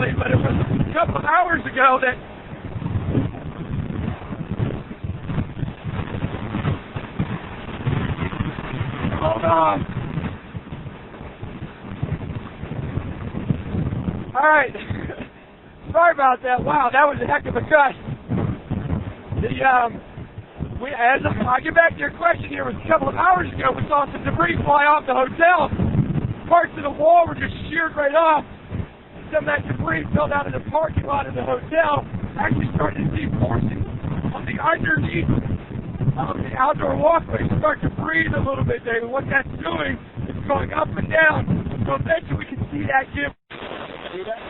recently, but it was a couple of hours ago that hold on. Alright. Sorry about that. Wow, that was a heck of a cut. As I get back to your question here, it was a couple of hours ago, we saw some debris fly off the hotel. Parts of the wall were just sheared right off. Some of that debris fell down in the parking lot of the hotel. Actually started to see portions on the underneath of the outdoor walkway start to breathe a little bit, David. What that's doing is going up and down. So eventually we can see that give. See that?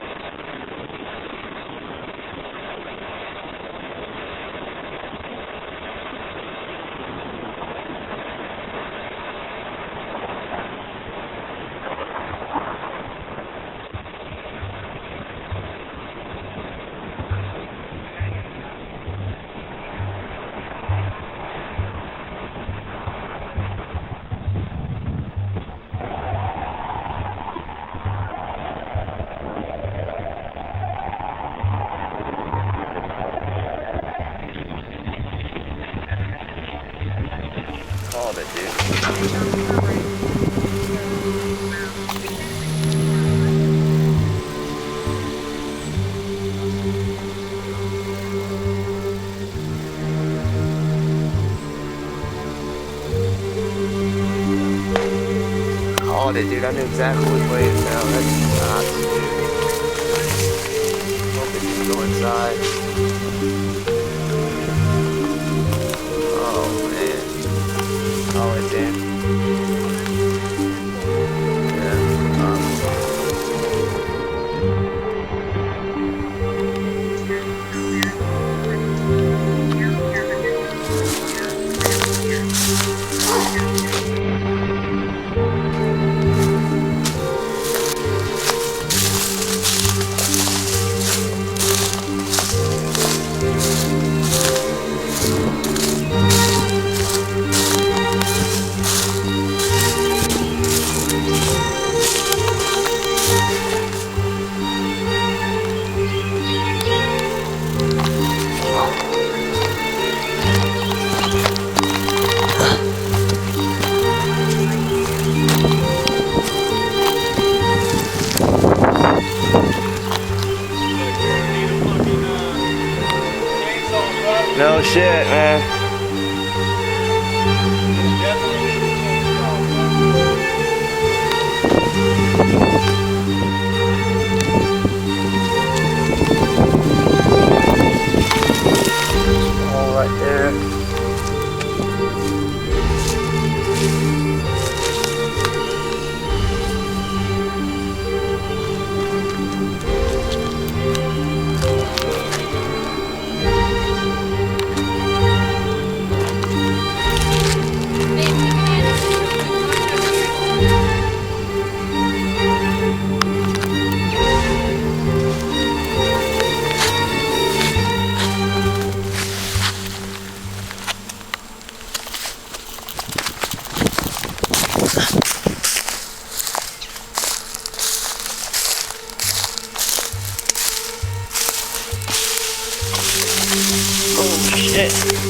Called it, dude. Called it, dude. I knew exactly which way it fell. That's nuts, dude. Hope it didn't go inside. Oh, man. Oh, it's in. No shit, man. All right there. Oh shit.